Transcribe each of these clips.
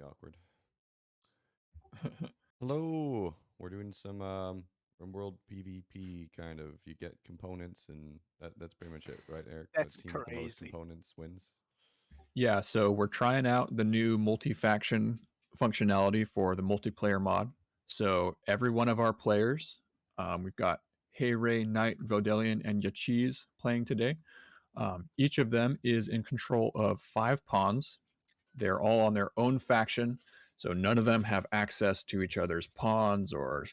awkward. Hello. We're doing some Rimworld PvP kind of. You get components, and that's pretty much it, right, Eric? That's The team with the most crazy. components wins. Yeah, so we're trying out the new multi-faction functionality for the multiplayer mod. So every one of our players, we've got Hey Knight, Vodelian, and Yachiz playing today. Each of them is in control of 5 pawns. They're all on their own faction, so none of them have access to each other's pawns or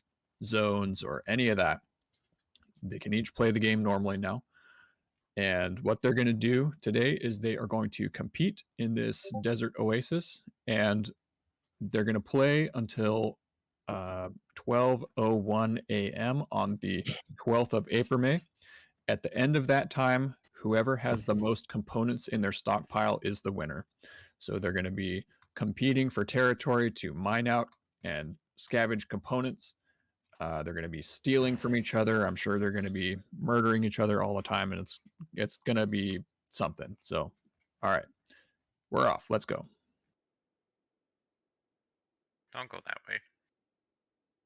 zones or any of that. They can each play the game normally now. And what they're going to do today is they are going to compete in this desert oasis, and they're going to play until 12:01 a.m. on the 12th of April. At the end of that time, whoever has the most components in their stockpile is the winner. So they're going to be competing for territory to mine out and scavenge components. They're going to be stealing from each other. I'm sure they're going to be murdering each other all the time, and it's going to be something. So, all right, we're off. Let's go. Don't go that way.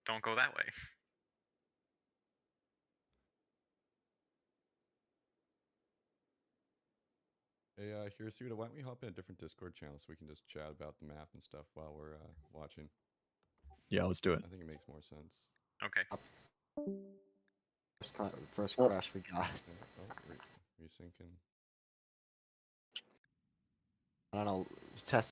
Don't go that way. Hey, Hirasuta, why don't we hop in a different Discord channel so we can just chat about the map and stuff while we're watching? Yeah, let's do it. I think it makes more sense. Okay. First crash we got. Yeah, resyncing. I don't know. Test.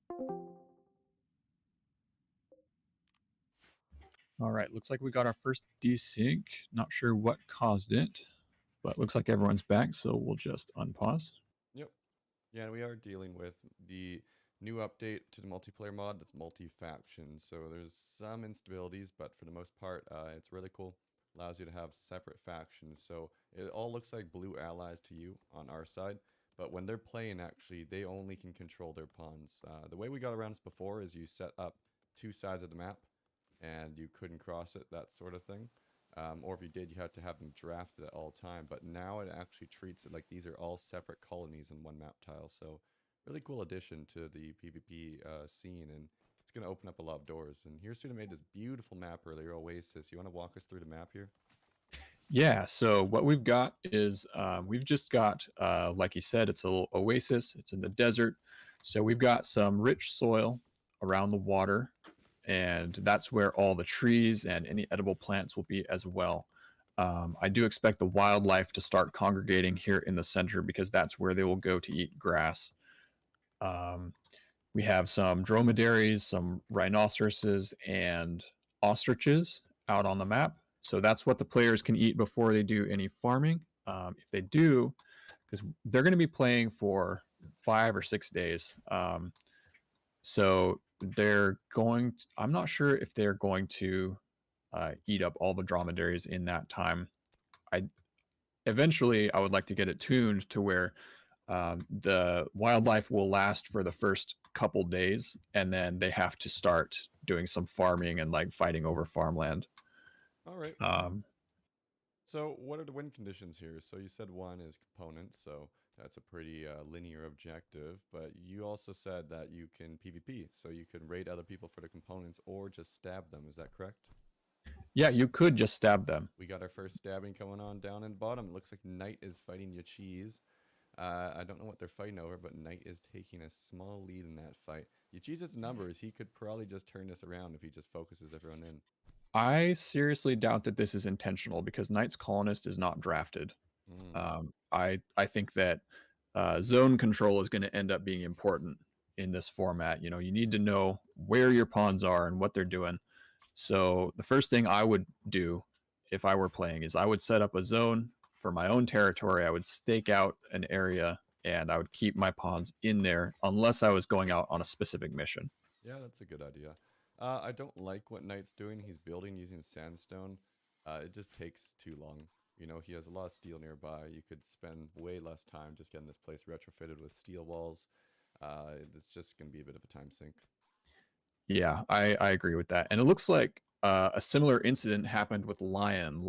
All right, looks like we got our first desync. Not sure what caused it, but looks like everyone's back, so we'll just unpause. Yep. Yeah, and we are dealing with the new update to the multiplayer mod that's multi-faction. So there's some instabilities, but for the most part, it's really cool. Allows you to have separate factions. So it all looks like blue allies to you on our side. But when they're playing, actually, they only can control their pawns. The way we got around this before is you set up 2 sides of the map, and you couldn't cross it, that sort of thing. Or if you did, you had to have them drafted at all time. But now it actually treats it like these are all separate colonies in one map tile. So really cool addition to the PvP scene, and it's going to open up a lot of doors. And here's Hirasuta made this beautiful map earlier, Oasis. You want to walk us through the map here? Yeah, so what we've got is we've just got, like you said, it's a little oasis. It's in the desert. So we've got some rich soil around the water, and that's where all the trees and any edible plants will be as well. I do expect the wildlife to start congregating here in the center because that's where they will go to eat grass. We have some dromedaries, some rhinoceroses, and ostriches out on the map. So that's what the players can eat before they do any farming. If they do, because they're going to be playing for 5 or 6 days. So they're going to, I'm not sure if they're going to eat up all the dromedaries in that time. Eventually, I would like to get it tuned to where the wildlife will last for the first couple days, and then they have to start doing some farming and like fighting over farmland. All right. So what are the win conditions here? So you said 1 is components, so that's a pretty linear objective, but you also said that you can PvP, so you can raid other people for the components or just stab them. Is that correct? Yeah, you could just stab them. We got our first stabbing coming on down in the bottom. It looks like Knight is fighting Yachiz. I don't know what they're fighting over, but Knight is taking a small lead in that fight. Yachiz's numbers, he could probably just turn this around if he just focuses everyone in. I seriously doubt that this is intentional because Knight's Colonist is not drafted. I think that zone control is going to end up being important in this format. You know, you need to know where your pawns are and what they're doing. So the first thing I would do if I were playing is I would set up a zone for my own territory. I would stake out an area and I would keep my pawns in there unless I was going out on a specific mission. Yeah, that's a good idea. I don't like what Knight's doing. He's building using sandstone. It just takes too long. You know, he has a lot of steel nearby. You could spend way less time just getting this place retrofitted with steel walls. It's just going to be a bit of a time sink. Yeah, I agree with that. And it looks like a similar incident happened with Lion.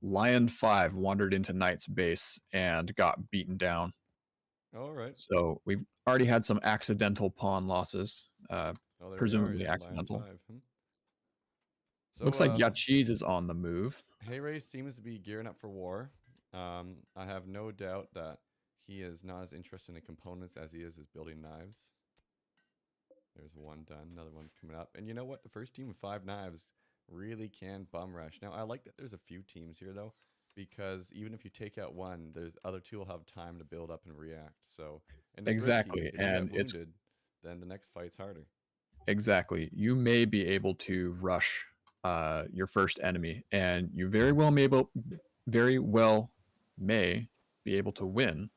Lion 5 wandered into Knight's base and got beaten down. All right. So we've already had some accidental pawn losses. Oh, there we are. presumably Yeah, line accidental. 5. So, Looks like Yachiz is on the move. Hey seems to be gearing up for war. I have no doubt that he is not as interested in components as he is building knives. There's one done. Another one's coming up. And you know what? The first team with 5 knives really can bum rush. Now, I like that there's a few teams here, though, because even if you take out one, there's other 2 will have time to build up and react. So, and it's Exactly, risky. If and you get it's wounded, then the next fight's harder. exactly. You may be able to rush your first enemy, and you very well may be able to win,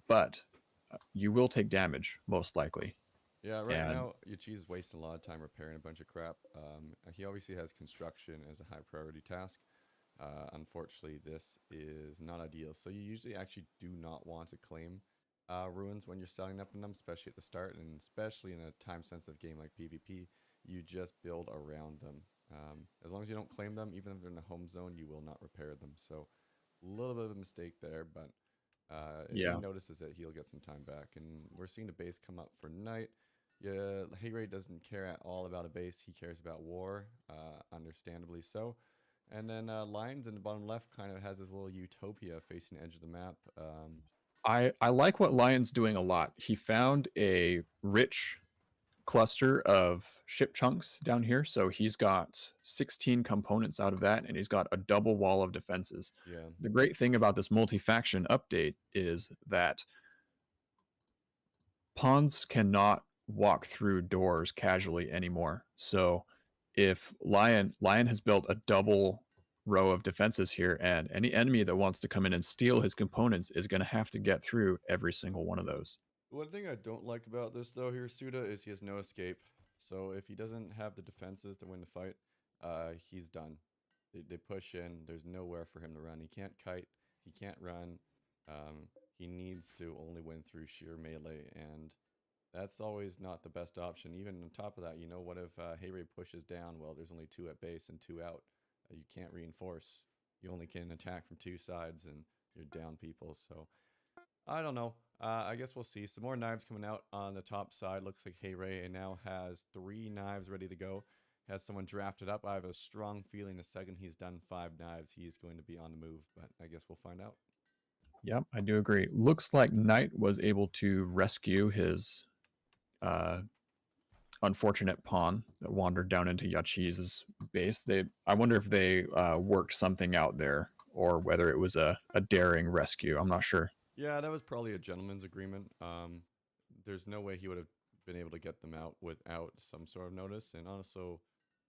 but you will take damage most likely. Yeah, right And now, Yachi is wasting a lot of time repairing a bunch of crap. He obviously has construction as a high priority task. Unfortunately, this is not ideal. So you usually actually do not want to claim ruins when you're setting up in them, especially at the start, and especially in a time-sensitive game like PvP. You just build around them. As long as you don't claim them, even if they're in a home zone, you will not repair them. So a little bit of a mistake there, but if he yeah, notices it, he'll get some time back. And we're seeing a base come up for night. Yeah, Hey doesn't care at all about a base. He cares about war, understandably so. And then Lions in the bottom left kind of has this little utopia facing the edge of the map. I like what Lion's doing a lot. He found a rich cluster of ship chunks down here, so he's got 16 components out of that, and he's got a double wall of defenses. Yeah, The great thing about this multi-faction update is that pawns cannot walk through doors casually anymore. So if Lion has built a double row of defenses here, and any enemy that wants to come in and steal his components is going to have to get through every single one of those. one thing I don't like about this though here, Suda, is he has no escape. So if he doesn't have the defenses to win the fight, he's done. They push in. There's nowhere for him to run. He can't kite. He can't run. He needs to only win through sheer melee, and that's always not the best option. Even on top of that, you know, what if Hey pushes down? Well, there's only 2 at base and 2 out. You can't reinforce. You only can attack from 2 sides, and you're down people. So I don't know. I guess we'll see. Some more knives coming out on the top side. Looks like Hey now has 3 knives ready to go. Has someone drafted up. I have a strong feeling the second he's done 5 knives, he's going to be on the move. But I guess we'll find out. Yep, I do agree. Looks like Knight was able to rescue his unfortunate pawn that wandered down into Yachiz's base. I wonder if they worked something out there, or whether it was a daring rescue. I'm not sure. Yeah, that was probably a gentleman's agreement. There's no way he would have been able to get them out without some sort of notice. And also,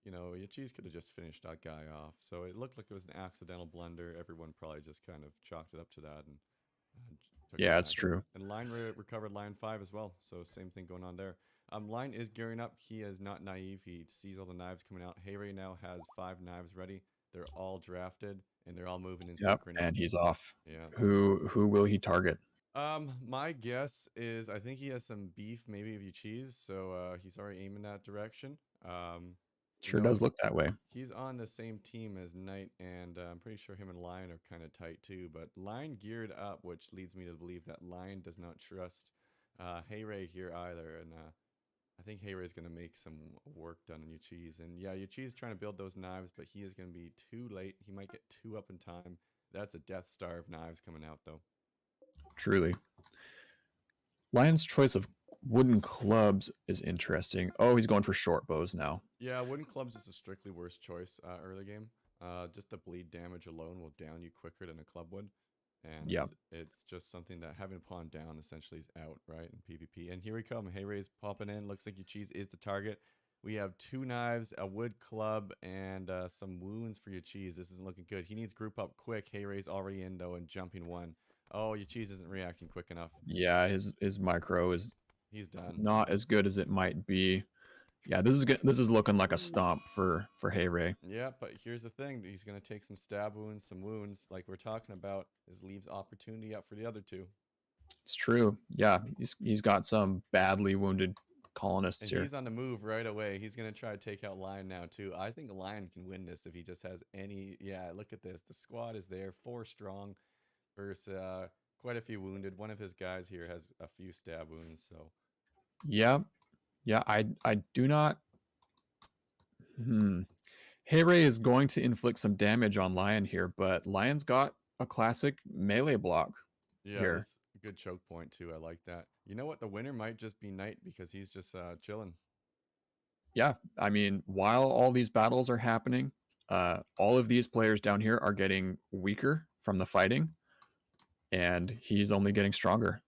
you know, Yachiz could have just finished that guy off. So it looked like it was an accidental blunder. Everyone probably just kind of chalked it up to that and took it Yeah, it's back. true. And Line recovered line 5 as well. So same thing going on there. Line is gearing up. He is not naive. He sees all the knives coming out. Hey now has 5 knives ready. They're all drafted and they're all moving in Yep, synchrony. and he's off. Yeah. Who will he target? My guess is I think he has some beef maybe of cheese, so he's already aiming that direction. Sure know, does look that way. He's on the same team as Knight, and I'm pretty sure him and Lion are kind of tight too. But Lion geared up, which leads me to believe that Lion does not trust Hey here either, and I think Hey is going to make some work done on Yachiz. And yeah, Yachiz is trying to build those knives, but he is going to be too late. He might get 2 up in time. That's a Death Star of knives coming out though. Truly. Lion's choice of wooden clubs is interesting. Oh, he's going for short bows now. Yeah, wooden clubs is a strictly worse choice early game. Just the bleed damage alone will down you quicker than a club would. And Yep. it's just something that having a pawn down essentially is out, right, in PvP. And here we come. Hey Ray's popping in. Looks like Yachiz is the target. We have 2 knives, a wood club, and some wounds for Yachiz. This isn't looking good. He needs group up quick. Hey Ray's already in, though, and jumping 1. Oh, Yachiz isn't reacting quick enough. Yeah, his micro is He's done. Not as good as it might be. Yeah, this is looking like a stomp for Hey Ray. Yeah, but here's the thing. He's going to take some stab wounds, some wounds, like we're talking about. This leaves opportunity up for the other 2. It's true. Yeah, he's got some badly wounded colonists And here. he's on the move right away. He's going to try to take out Lion now, too. I think Lion can win this if he just has any... Yeah, look at this. The squad is there. 4 strong versus quite a few wounded. One of his guys here has a few stab wounds, so... Yeah, Yeah, I do not. Hmm. Heyray is going to inflict some damage on Lion here, but Lion's got a classic melee block Yeah, here. this good choke point too. I like that. You know what? The winner might just be Knight because he's just chilling. Yeah, I mean, while all these battles are happening, all of these players down here are getting weaker from the fighting, and he's only getting stronger.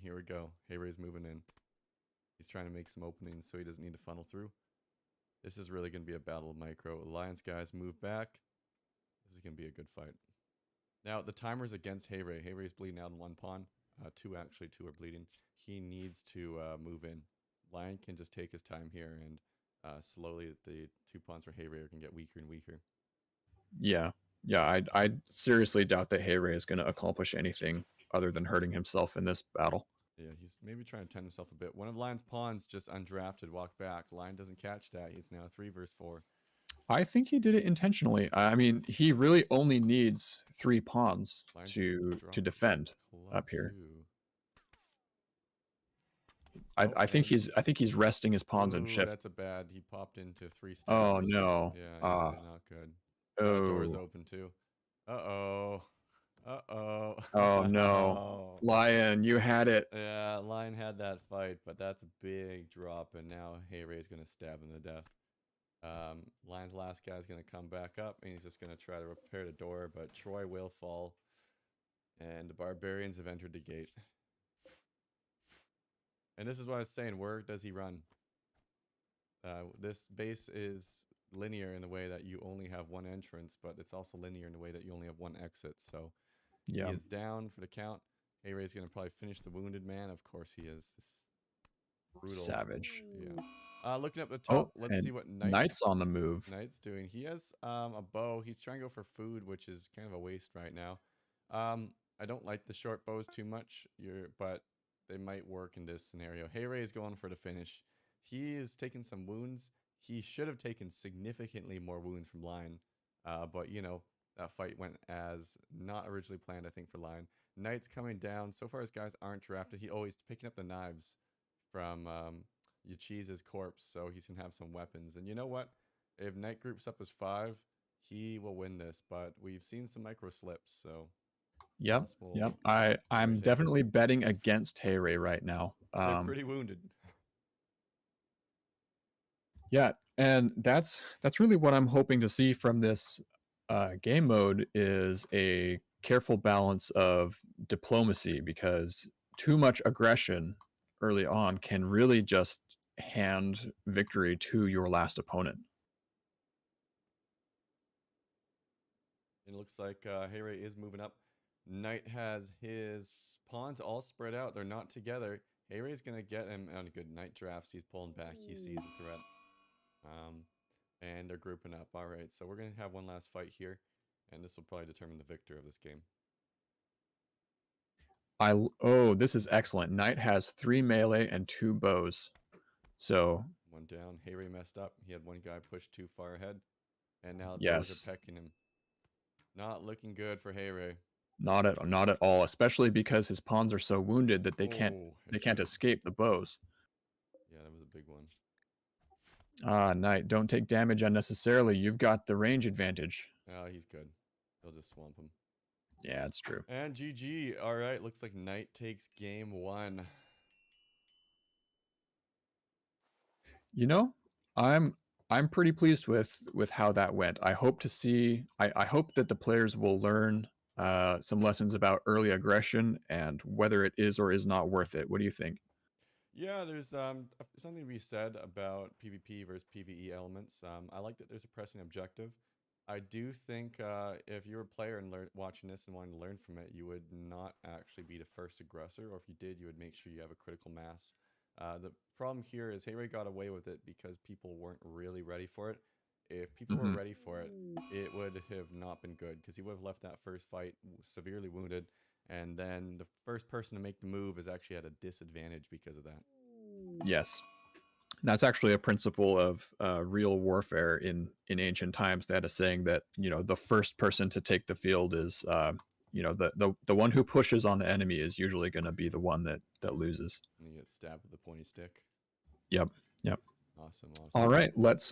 Here we go. Hayray's moving in. He's trying to make some openings so he doesn't need to funnel through. This is really going to be a battle of micro. Alliance guys move back. This is going to be a good fight. Now, the timer's against Hayray. Hayray's bleeding out in one pawn. Two are bleeding. He needs to move in. Lion can just take his time here, and slowly the 2 pawns for Hayray are going to get weaker and weaker. Yeah, I seriously doubt that Heyray is going to accomplish anything other than hurting himself in this battle. Yeah, he's maybe trying to tend himself a bit. One of Lion's pawns just undrafted, walked back. Lion doesn't catch that. He's now 3 versus 4. I think he did it intentionally. I mean, he really only needs 3 pawns Lion just to dropped defend club up here. too. I think and- he's resting his pawns and Ooh, shift. That's a bad. He popped into 3 steps. Oh no. Yeah, not good. Door's Oh. open too. Uh-oh. Uh-oh. Oh no. Lion, you had it. Yeah, Lion had that fight, but that's a big drop, and now Hayray's going to stab him to death. Lion's last guy's going to come back up, and he's just going to try to repair the door, but Troy will fall, and the barbarians have entered the gate. And this is what I was saying, where does he run? This base is linear in the way that you only have one entrance, but it's also linear in the way that you only have one exit, so Yeah. he is down for the count. Hayray's going to probably finish the wounded man. Of course he is. This brutal. Savage. Yeah. Looking up the top, let's and see what Knight's on the move. Knight's doing. He has a bow. He's trying to go for food, which is kind of a waste right now. I don't like the short bows too much, but they might work in this scenario. Hayray is going for the finish. He is taking some wounds. He should have taken significantly more wounds from Lion, but you know, that fight went as not originally planned, I think, for Lion. Knight's coming down. So far, his guys aren't drafted. He's picking up the knives from Yachi's corpse, so he's gonna have some weapons. And you know what? If Knight groups up as 5, he will win this. But we've seen some micro slips, so Yep. possible Yep. I'm rotation. definitely betting against Hayray right now. They're pretty wounded. Yeah, and that's really what I'm hoping to see from this game mode is a careful balance of diplomacy, because too much aggression early on can really just hand victory to your last opponent. It looks like Hayray is moving up. Knight has his pawns all spread out. They're not together. Hayray's going to get him on a good Knight drafts. He's pulling back. He sees the threat. And they're grouping up. All right, so we're going to have one last fight here, and this will probably determine the victor of this game. This is excellent. Knight has 3 melee and 2 bows. So one down. Hayray messed up. He had one guy pushed too far ahead, and now the yes, bows are pecking him. Not looking good for Hayray. Not at all, especially because his pawns are so wounded that they can't escape the bows. Yeah, that was a big one. Knight, don't take damage unnecessarily. You've got the range advantage. Oh, he's good. He'll just swamp him. Yeah, it's true. And GG. All right, looks like Knight takes game 1. You know, I'm pretty pleased with how that went. I hope to see. I hope that the players will learn some lessons about early aggression and whether it is or is not worth it. What do you think? Yeah, there's something to be said about PvP versus PvE elements. I like that there's a pressing objective. I do think if you're a player and watching this and wanting to learn from it, you would not actually be the first aggressor, or if you did, you would make sure you have a critical mass. The problem here is Hayray got away with it because people weren't really ready for it. If people were ready for it, it would have not been good, because he would have left that first fight severely wounded, and then the first person to make the move is actually at a disadvantage because of that. Yes. That's actually a principle of real warfare in ancient times. They had a saying that, you know, the first person to take the field is, you know, the one who pushes on the enemy is usually going to be the one that loses. And you get stabbed with a pointy stick. Yep. Awesome. All right, let's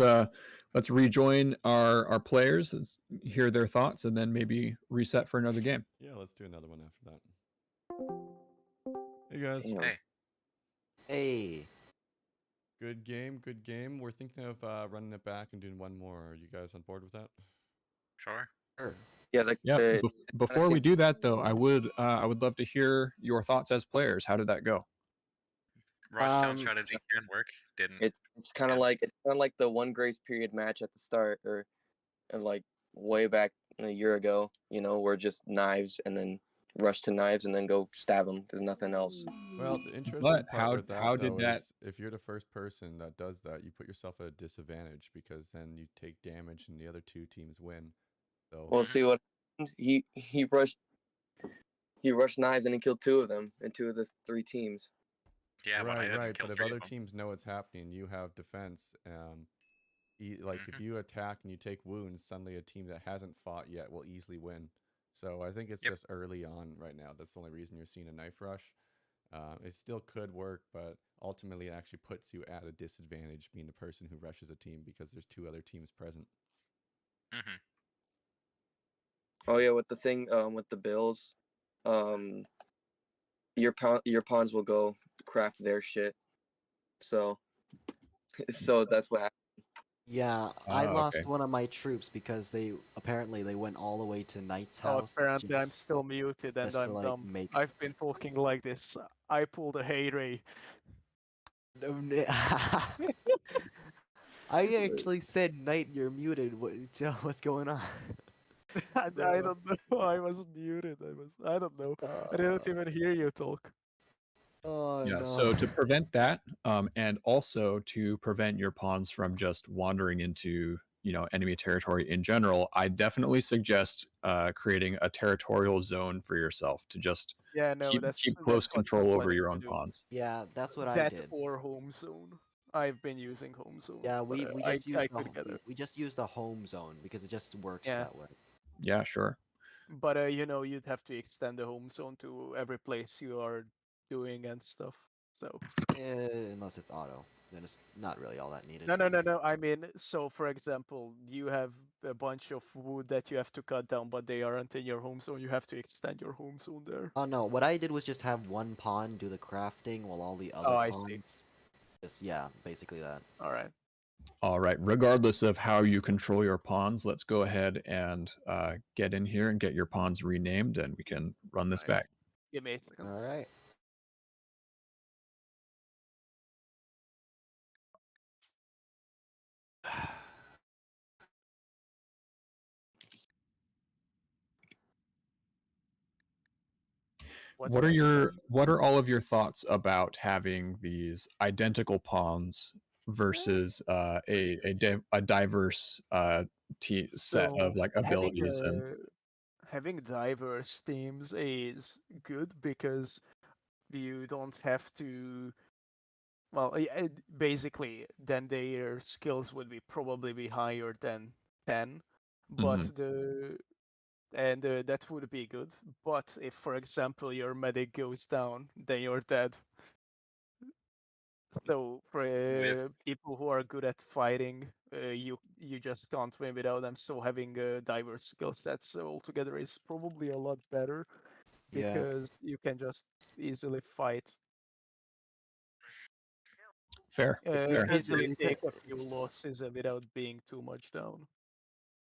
rejoin our players. Let's hear their thoughts, and then maybe reset for another game. Yeah, let's do another one after that. Hey guys. Damn. Hey, Hey. Good game. Good game. We're thinking of running it back and doing one more. Are you guys on board with that? sure. Sure. Yeah, Yeah. Before we seems- do that, though, I would love to hear your thoughts as players. How did that go? Rushdown strategy can work. Didn't. it's kind of like the one grace period match at the start, or and like way back a year ago. You know, where just knives and then rush to knives and then go stab them. There's nothing else. Well, the interesting But part with that, how did though, that? is if you're the first person that does that, you put yourself at a disadvantage because then you take damage and the other two teams win. So, Well, see what happened? He rushed knives and he killed two of them in two of the three teams. Yeah, but I didn't right. kill But if three other of them. teams know what's happening, you have defense. Like if you attack and you take wounds, suddenly a team that hasn't fought yet will easily win. So I think it's Yep. just early on right now. That's the only reason you're seeing a knife rush. It still could work, but ultimately it actually puts you at a disadvantage being the person who rushes a team because there's two other teams present. Mm-hmm. Oh yeah, with the thing with the bills, your pawns will go craft their shit. So that's what happened. Yeah, I lost Okay. one of my troops because they went all the way to Knight's Oh, house. apparently I'm still muted and just to, I'm like, dumb. make I've been talking like this. I pulled a Hey Ray. I actually said Knight, you're muted. What's going on? I don't know. I was muted. I don't know. I didn't even hear you talk. Oh Yeah. no. So to prevent that, and also to prevent your pawns from just wandering into enemy territory in general, I definitely suggest creating a territorial zone for yourself to just Yeah, no, keep that's close what I'm control over planning your to own do. pawns. Yeah, that's what I That did. or home zone. I've been using home zone. Yeah, but, we I just used could get it. we just used the home zone because it just works Yeah. that way. Yeah, sure. But you'd have to extend the home zone to every place you are doing and stuff. So Unless it's auto, then it's not really all that needed. no. I mean, so for example, you have a bunch of wood that you have to cut down, but they aren't in your home zone. You have to extend your home zone there. Oh no, what I did was just have one pawn do the crafting while all the other Oh, I see. pawns just, yeah, basically that. All right. All right. Regardless of how you control your pawns, let's go ahead and get in here and get your pawns renamed, and we can run this Nice. back. Give me a second. All right. What are all of your thoughts about having these identical pawns versus a diverse set of like abilities and having diverse teams is good because you don't have to. Well, basically, then their skills would probably be higher than 10, but that would be good. But if, for example, your medic goes down, then you're dead. So for people who are good at fighting, you just can't win without them. So having diverse skill sets altogether is probably a lot better Yeah. because you can just easily fight. fair. Easily take a few losses without being too much down.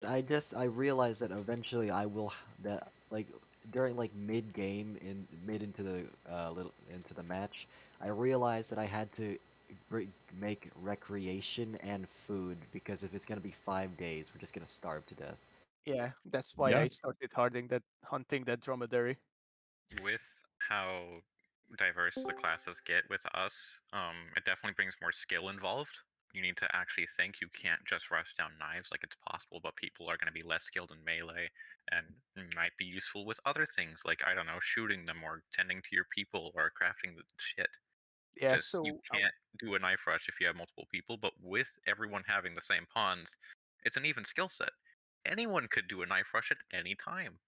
I realized that eventually I will that like during like mid game into the match, I realized that I had to make recreation and food because if it's gonna be 5 days, we're just gonna starve to death. Yeah, that's why Yeah. I started hunting that dromedary. With how diverse the classes get with us, it definitely brings more skill involved. You need to actually think. You can't just rush down knives like it's possible, but people are going to be less skilled in melee and might be useful with other things like, I don't know, shooting them or tending to your people or crafting the shit. Yeah, Just you can't do a knife rush if you have multiple people, but with everyone having the same pawns, it's an even skill set. Anyone could do a knife rush at any time.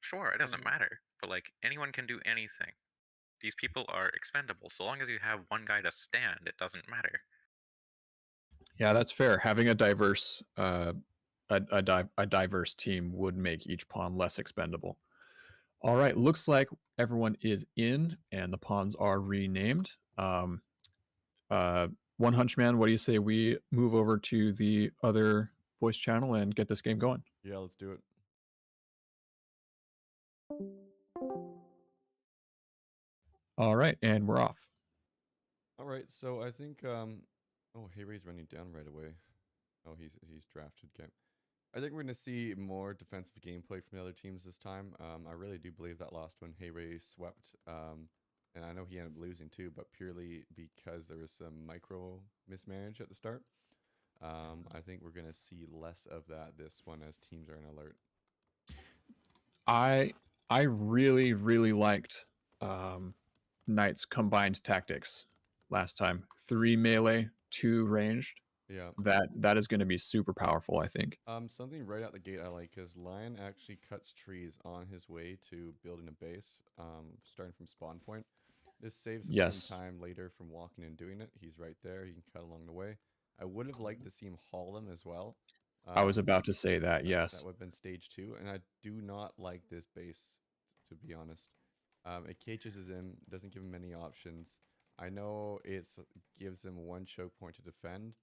Sure, it doesn't matter, but like anyone can do anything. These people are expendable. So long as you have one guy to stand, it doesn't matter. Yeah, that's fair. Having a diverse a diverse team would make each pawn less expendable. All right, looks like everyone is in and the pawns are renamed. One Hunchman, what do you say we move over to the other voice channel and get this game going? Yeah, let's do it. All right, and we're off. All right, so I think oh, Hayray's running down right away. Oh, he's drafted. Okay. I think we're going to see more defensive gameplay from the other teams this time. I really do believe that last one, Hayray swept, and I know he ended up losing too, but purely because there was some micro mismanage at the start. I think we're going to see less of that this one as teams are in alert. I really liked Knight's combined tactics last time. 3 melee, 2 ranged. Yeah. That is going to be super powerful, I think. Something right out the gate I like because Lion actually cuts trees on his way to building a base, starting from spawn point. This saves him some time later from walking and doing it. He's right there. He can cut along the way. I would have liked to see him haul him as well. I was about to say that, yes. That would have been stage 2, and I do not like this base, to be honest. It cages him, doesn't give him many options. I know it gives him 1 choke point to defend,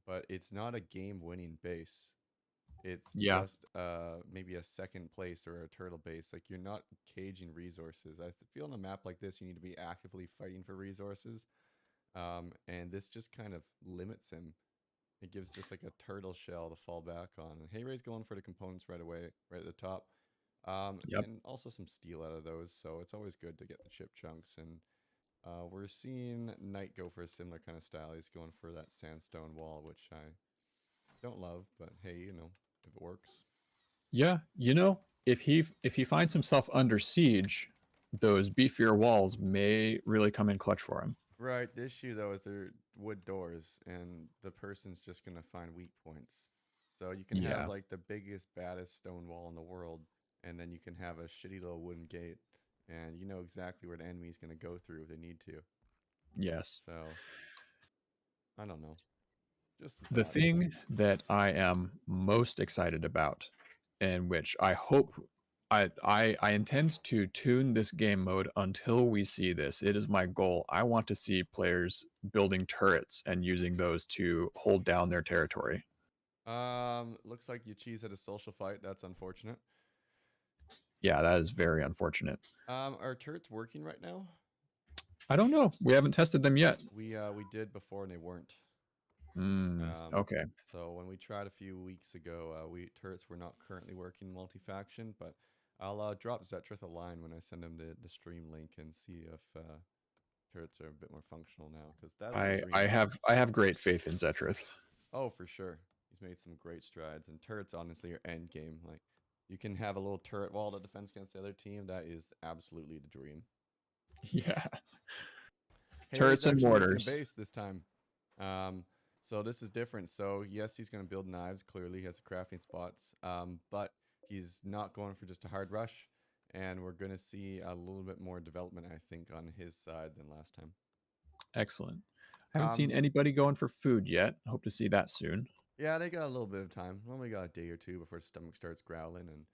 but it's not a game-winning base. It's just maybe a second place or a turtle base. Like, you're not caging resources. I feel on a map like this, you need to be actively fighting for resources. And this just kind of limits him. It gives just like a turtle shell to fall back on. And Hayray's going for the components right away, right at the top. And also some steel out of those. So it's always good to get the chip chunks. And we're seeing Knight go for a similar kind of style. He's going for that sandstone wall, which I don't love, but hey, you know, if it works. Yeah, you know, if he finds himself under siege, those beefier walls may really come in clutch for him. Right. The issue though is they're wood doors, and the person's just gonna find weak points. So you can have like the biggest, baddest stone wall in the world, and then you can have a shitty little wooden gate, and you know exactly where the enemy's gonna go through if they need to. Yes. So I don't know. Just the thing that I am most excited about, and which I hope I intend to tune this game mode until we see this. It is my goal. I want to see players building turrets and using those to hold down their territory. Looks like you cheese at a social fight. That's unfortunate. Yeah, that is very unfortunate. Are turrets working right now? I don't know. We haven't tested them yet. We did before and they weren't. Okay. So when we tried a few weeks ago, turrets were not currently working multi-faction, but I'll drop Zetrith a line when I send him the stream link and see if turrets are a bit more functional now. Because I have great faith in Zetrith. Oh, for sure. He's made some great strides, and turrets honestly are end game. Like, you can have a little turret wall that defends against the other team. That is absolutely the dream. Yeah. Hey, turrets and mortars. Base this time. So this is different. So yes, he's going to build knives. Clearly, he has the crafting spots. But he's not going for just a hard rush, and we're going to see a little bit more development, I think, on his side than last time. Excellent. I haven't seen anybody going for food yet. Hope to see that soon. Yeah, they got a little bit of time. Only got a day or two before his stomach starts growling, and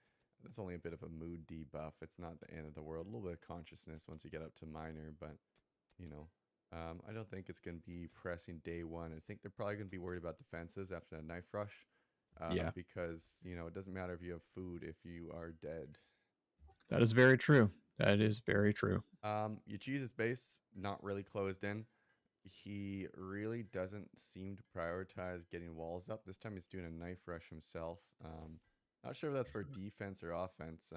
it's only a bit of a mood debuff. It's not the end of the world. A little bit of consciousness once you get up to minor, but you know, I don't think it's going to be pressing day one. I think they're probably going to be worried about defenses after a knife rush. Because you know it doesn't matter if you have food if you are dead. That is very true. That is very true. Yachi's base not really closed in. He really doesn't seem to prioritize getting walls up. This time he's doing a knife rush himself. Not sure if that's for defense or offense.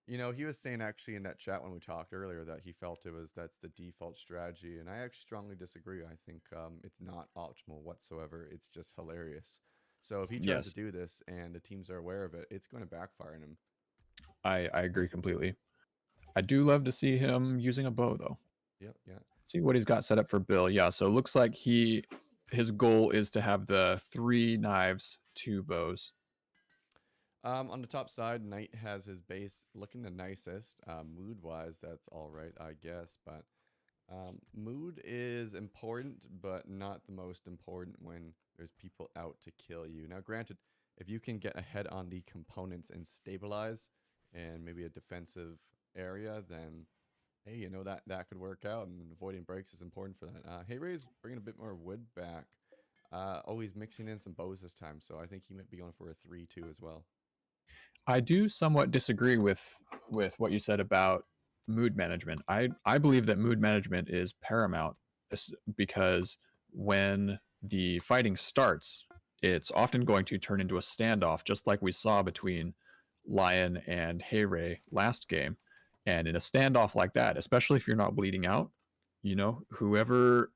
You know, he was saying actually in that chat when we talked earlier that he felt that's the default strategy, and I actually strongly disagree. I think it's not optimal whatsoever. It's just hilarious. So if he tries to do this and the teams are aware of it, it's going to backfire on him. I agree completely. I do love to see him using a bow though. Yep, yeah. See what he's got set up for Bill. Yeah, so it looks like his goal is to have the 3 knives, 2 bows. On the top side, Knight has his base looking the nicest. Mood-wise, that's all right, I guess. But mood is important, but not the most important when there's people out to kill you. Now, granted, if you can get ahead on the components and stabilize, and maybe a defensive area, then hey, you know that could work out. And avoiding breaks is important for that. Hey Ray's bringing a bit more wood back. Oh, he's mixing in some bows this time, so I think he might be going for a 3-2 as well. I do somewhat disagree with what you said about mood management. I believe that mood management is paramount because when the fighting starts, it's often going to turn into a standoff, just like we saw between Lion and Heyray last game. And in a standoff like that, especially if you're not bleeding out, you know, whoever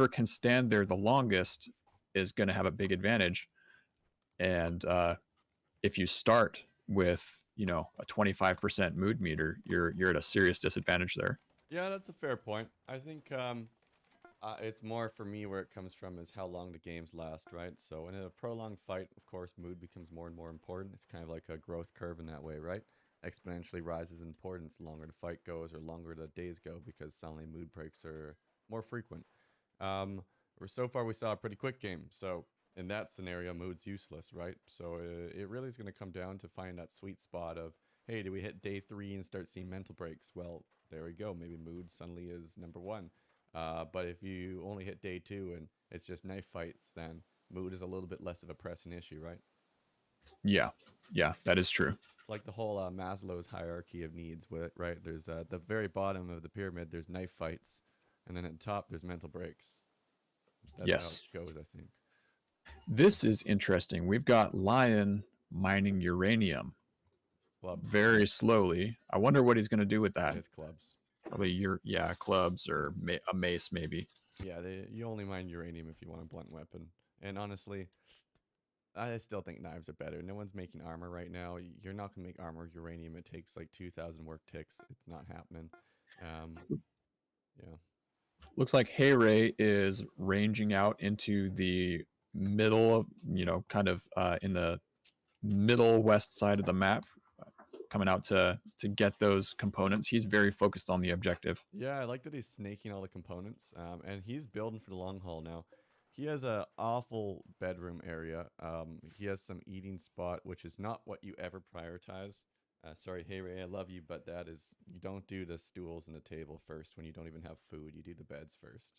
can stand there the longest is going to have a big advantage. And if you start with, you know, a 25% mood meter, you're at a serious disadvantage there. Yeah, that's a fair point. I think it's more for me where it comes from is how long the games last, right? So in a prolonged fight, of course, mood becomes more and more important. It's kind of like a growth curve in that way, right? Exponentially rises in importance the longer the fight goes or longer the days go because suddenly mood breaks are more frequent. So far we saw a pretty quick game, so in that scenario, mood's useless, right? So it really is going to come down to finding that sweet spot of, hey, do we hit day 3 and start seeing mental breaks? Well, there we go. Maybe mood suddenly is number 1. But if you only hit day 2 and it's just knife fights, then mood is a little bit less of a pressing issue, right? Yeah, that is true. It's like the whole Maslow's hierarchy of needs, right? There's the very bottom of the pyramid, there's knife fights, and then at the top, there's mental breaks. That's yes. how it goes, I think. This is interesting. We've got Lion mining uranium Clubs. very slowly. I wonder what he's going to do with that. It's clubs. Probably clubs or a mace maybe. Yeah, you only mine uranium if you want a blunt weapon. And honestly, I still think knives are better. No one's making armor right now. You're not going to make armor with uranium. It takes like 2,000 work ticks. It's not happening. Yeah. Looks like Heyray is ranging out into the middle of, you know, kind of in the middle west side of the map, coming out to get those components. He's very focused on the objective. Yeah, I like that he's snaking all the components, and he's building for the long haul now. He has an awful bedroom area. He has some eating spot, which is not what you ever prioritize. Sorry, hey Ray, I love you, but you don't do the stools and the table first when you don't even have food. You do the beds first.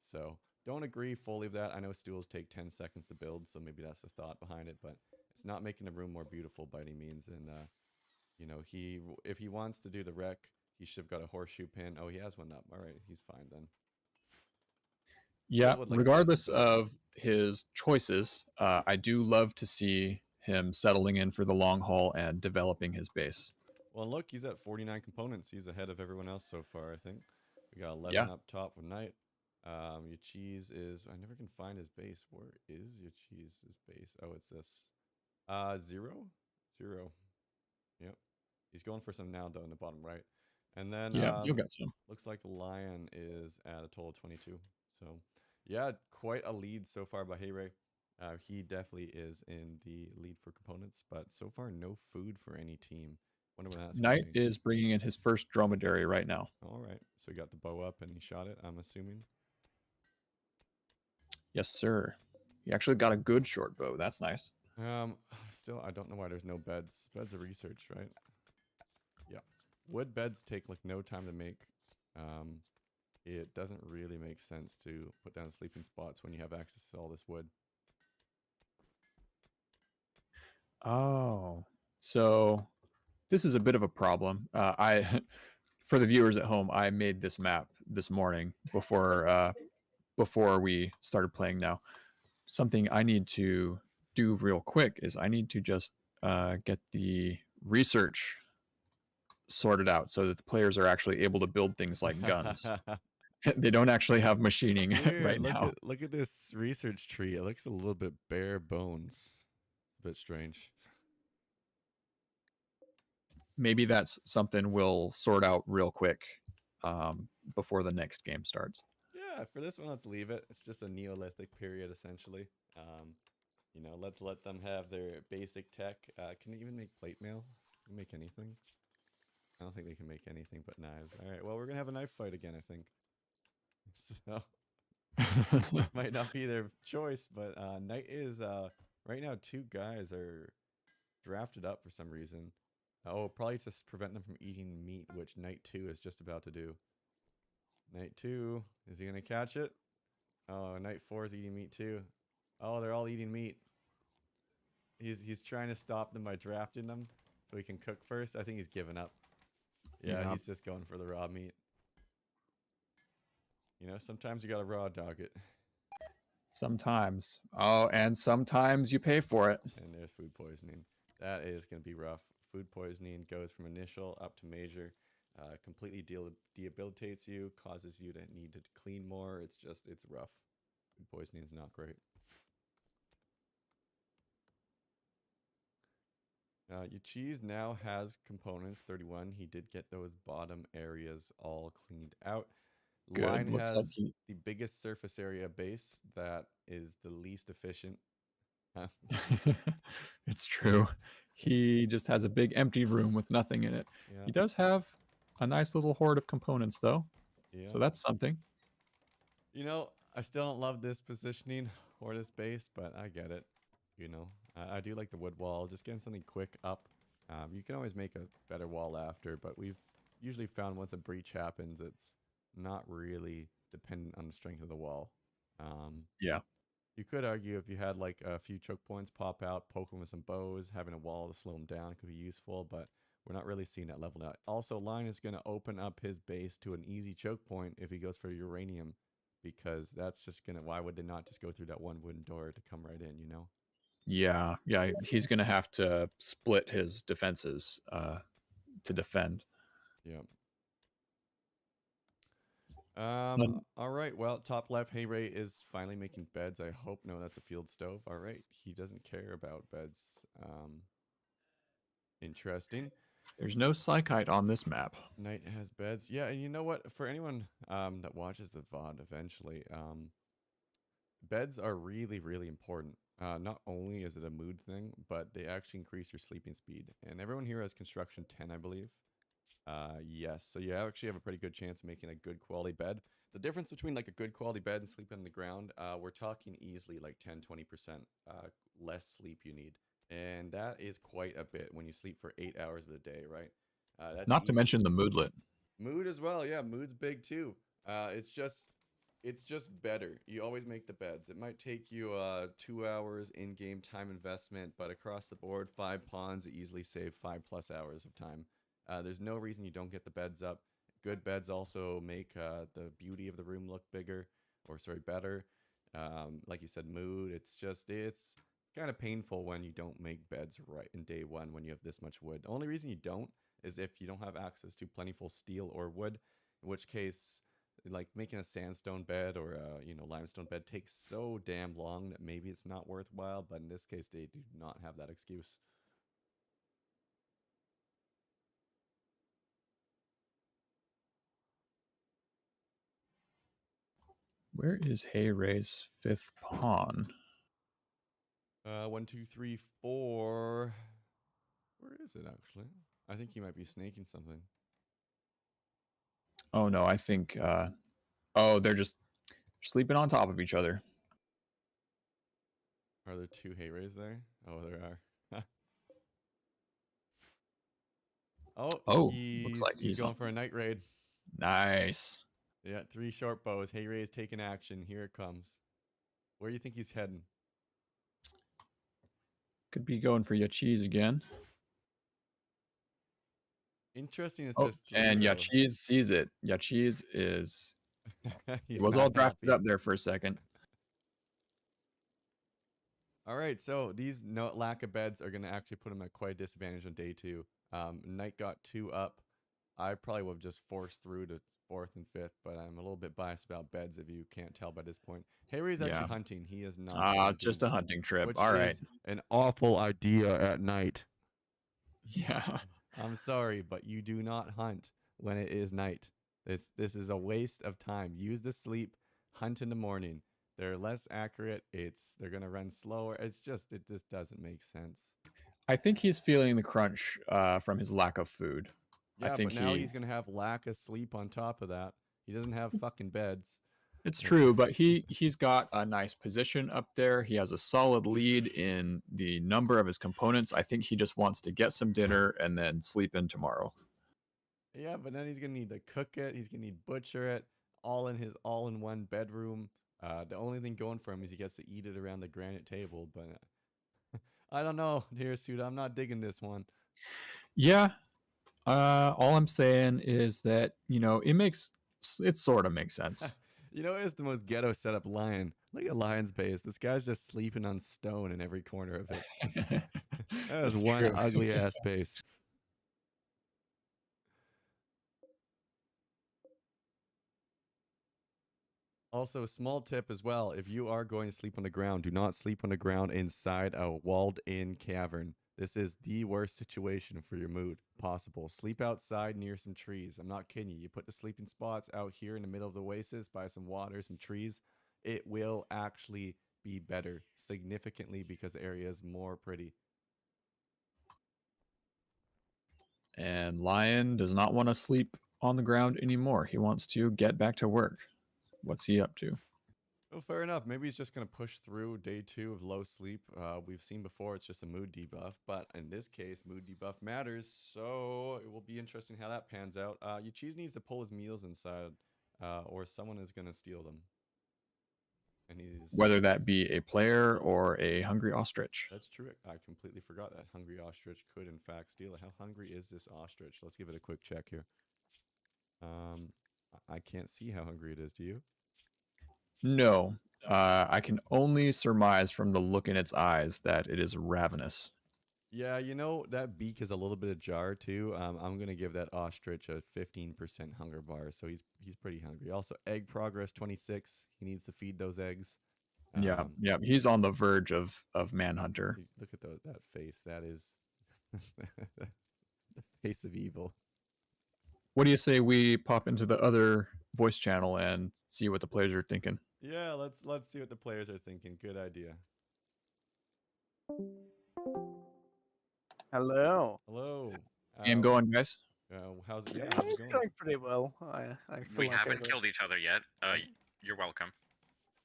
So don't agree fully with that. I know stools take 10 seconds to build, so maybe that's the thought behind it, but it's not making the room more beautiful by any means. And you know, if he wants to do the wreck, he should have got a horseshoe pin. Oh, he has one up. All right, he's fine then. Yeah, regardless of his choices, I do love to see him settling in for the long haul and developing his base. Well, look, he's at 49 components. He's ahead of everyone else so far, I think. We got 11 up top with Knight. Your cheese is... I never can find his base. Where is your cheese's base? Oh, it's this. 0? 0. Yep. He's going for some now, though, in the bottom right. And then... yeah, you got some. Looks like Lion is at a total of 22. So, yeah, quite a lead so far by Heyray. He definitely is in the lead for components, but so far no food for any team. Wonder when that's Knight is bringing in his first dromedary right now. All right, so he got the bow up and he shot it, I'm assuming. Yes, sir. He actually got a good short bow. That's nice. Still, I don't know why there's no beds. Beds are research, right? Yeah. Wood beds take like no time to make. It doesn't really make sense to put down sleeping spots when you have access to all this wood. Oh, so this is a bit of a problem. For the viewers at home, I made this map this morning before we started playing. Now, something I need to do real quick is I need to just get the research sorted out so that the players are actually able to build things like guns. They don't actually have machining right now. Look at this research tree. It looks a little bit bare bones. It's a bit strange. Maybe that's something we'll sort out real quick before the next game starts. Yeah, for this one, let's leave it. It's just a Neolithic period, essentially. You know, let them have their basic tech. Can they even make plate mail? Can they make anything? I don't think they can make anything but knives. All right, well, we're gonna have a knife fight again, I think. So might not be their choice, but Knight is right now. 2 guys are drafted up for some reason. Oh, probably to prevent them from eating meat, which Knight 2 is just about to do. Knight 2, is he gonna catch it? Oh, Knight 4 is eating meat too. Oh, they're all eating meat. He's trying to stop them by drafting them so he can cook first. I think he's given up. Yeah, Yeah. he's just going for the raw meat. You know, sometimes you gotta raw dog it. Sometimes. Oh, and sometimes you pay for it. And there's food poisoning. That is gonna be rough. Food poisoning goes from initial up to major. Completely debilitates you, causes you to need to clean more. It's rough. Food poisoning is not great. Your cheese now has components 31. He did get those bottom areas all cleaned out. Good. Line Looks has like he... the biggest surface area base that is the least efficient. It's true. He just has a big empty room with nothing in it. Yeah. He does have a nice little hoard of components, though. Yeah. So that's something. You know, I still don't love this positioning or this base, but I get it. You know, I do like the wood wall. Just getting something quick up. You can always make a better wall after, but we've usually found once a breach happens, it's not really dependent on the strength of the wall. Yeah. You could argue if you had like a few choke points pop out, poke them with some bows, having a wall to slow them down could be useful, but we're not really seeing that level now. Also, Line is going to open up his base to an easy choke point if he goes for uranium, because that's just going to, why would they not just go through that one wooden door to come right in, you know? Yeah. Yeah. He's going to have to split his defenses to defend. Yeah. Um, All right. Well, top left, Hey Ray is finally making beds. I hope. No, that's a field stove. All right. He doesn't care about beds. Interesting. There's no Psychite on this map. Knight has beds. Yeah, and you know what? For anyone that watches the VOD eventually, beds are really, really important. Not only is it a mood thing, but they actually increase your sleeping speed. And everyone here has construction 10, I believe. Yes, so you actually have a pretty good chance of making a good quality bed. The difference between like a good quality bed and sleeping on the ground, we're talking easily like 10-20% less sleep you need. And that is quite a bit when you sleep for 8 hours of the day, right? That's Not to easy. mention the moodlet. Mood as well, yeah. Mood's big too. It's just better. You always make the beds. It might take you 2 hours in-game time investment, but across the board, 5 pawns easily save 5+ hours of time. There's no reason you don't get the beds up. Good beds also make the beauty of the room look bigger, or sorry, better. Like you said, mood. It's kind of painful when you don't make beds right in day one when you have this much wood. The only reason you don't is if you don't have access to plentiful steel or wood, in which case, like making a sandstone bed or a limestone bed takes so damn long that maybe it's not worthwhile. But in this case, they do not have that excuse. Where is Hey Ray's 5th pawn? 1, 2, 3, 4. Where is it actually? I think he might be snaking something. Oh no, I think they're just sleeping on top of each other. Are there 2 Hey Rays there? Oh, there are. Oh, he's looks like he's going on. for a night raid. Nice. Yeah, 3 short bows. Hey Ray is taking action. Here it comes. Where do you think he's heading? Could be going for Yachiz again. Interesting. It's Oh, just 3 and though. Yachiz sees it. Yachiz is... He was all drafted up there for a second. All right, so these lack of beds are going to actually put him at quite a disadvantage on day 2. Knight got 2 up. I probably would have just forced through to 4th and 5th, but I'm a little bit biased about beds if you can't tell by this point. Harry's actually hunting. He is not. Just a hunting trip. Which All right. is an awful idea at night. Yeah. I'm sorry, but you do not hunt when it is night. This is a waste of time. Use the sleep, hunt in the morning. They're less accurate. They're gonna run slower. It just doesn't make sense. I think he's feeling the crunch from his lack of food. I Yeah, think but now he's gonna have lack of sleep on top of that. He doesn't have fucking beds. It's true, but he's got a nice position up there. He has a solid lead in the number of his components. I think he just wants to get some dinner and then sleep in tomorrow. Yeah, but then he's gonna need to cook it. He's gonna need to butcher it all in his all-in-one bedroom. The only thing going for him is he gets to eat it around the granite table. But I don't know, here, Suda. I'm not digging this one. Yeah. All I'm saying is that it sort of makes sense. You know, it's the most ghetto setup lion. Look at Lion's base. This guy's just sleeping on stone in every corner of it. That is That's one true. ugly ass base. Also, small tip as well. If you are going to sleep on the ground, do not sleep on the ground inside a walled-in cavern. This is the worst situation for your mood possible. Sleep outside near some trees. I'm not kidding you. You put the sleeping spots out here in the middle of the oasis by some water, some trees. It will actually be better significantly because the area is more pretty. And Lion does not want to sleep on the ground anymore. He wants to get back to work. What's he up to? Well, fair enough. Maybe he's just going to push through day 2 of low sleep. We've seen before it's just a mood debuff, but in this case, mood debuff matters. So it will be interesting how that pans out. Yuchiz needs to pull his meals inside, or someone is going to steal them. And Whether that be a player or a hungry ostrich. That's true. I completely forgot that hungry ostrich could in fact steal it. How hungry is this ostrich? Let's give it a quick check here. I can't see how hungry it is. Do you? No, I can only surmise from the look in its eyes that it is ravenous. Yeah, you know, that beak is a little bit ajar too. I'm gonna give that ostrich a 15% hunger bar, so he's pretty hungry. Also, egg progress 26. He needs to feed those eggs. Yeah, he's on the verge of Manhunter. Look at that face. That is the face of evil. What do you say we pop into the other voice channel and see what the players are thinking? Yeah, let's see what the players are thinking. Good idea. Hello. Hello. Game going, guys? How's it? Yeah, how's it It's going? going pretty well. I feel We like haven't killed each other yet. You're welcome.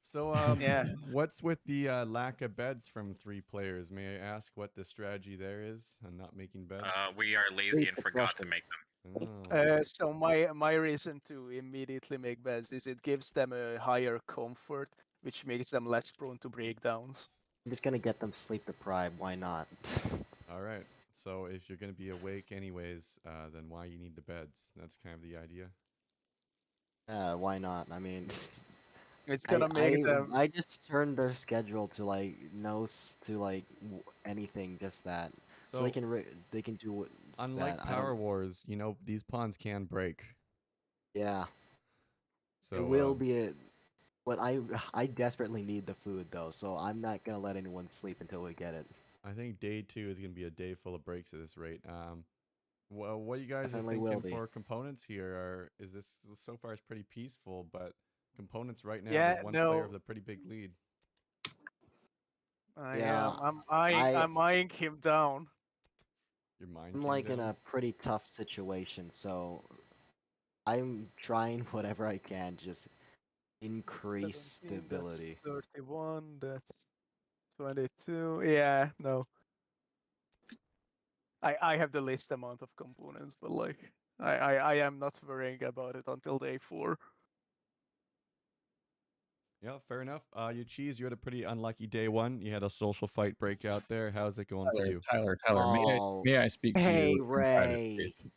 So, Yeah. what's with the lack of beds from 3 players? May I ask what the strategy there is and not making beds? We are lazy and Great forgot to question. make them. Oh. So my reason to immediately make beds is it gives them a higher comfort, which makes them less prone to breakdowns. I'm just gonna get them sleep deprived. Why not? All right. So if you're gonna be awake anyways, then why you need the beds? That's kind of the idea. Why not? I mean, It's gonna make them. I just turned their schedule to like anything, just that, so they can do what. Unlike Power Wars, you know these pawns can break. Yeah. So It will be a. But I desperately need the food though, so I'm not gonna let anyone sleep until we get it. I think day 2 is gonna be a day full of breaks at this rate. Well, what you guys Definitely are will thinking be. for components here? Is this so far is pretty peaceful, but components right now, Yeah, there's one no. player with a pretty big lead. Yeah, I'm eyeing him down. Your mind. I'm came like in down? a pretty tough situation, so I'm trying whatever I can to just increase 17, stability. That's 31. That's 22. Yeah, no. I have the least amount of components, but like I am not worrying about it until day 4. Yeah, fair enough. You had a pretty unlucky day 1. You had a social fight break out there. How's it going for you? Tyler, Oh, may I speak to hey, you? in private, Ray. please?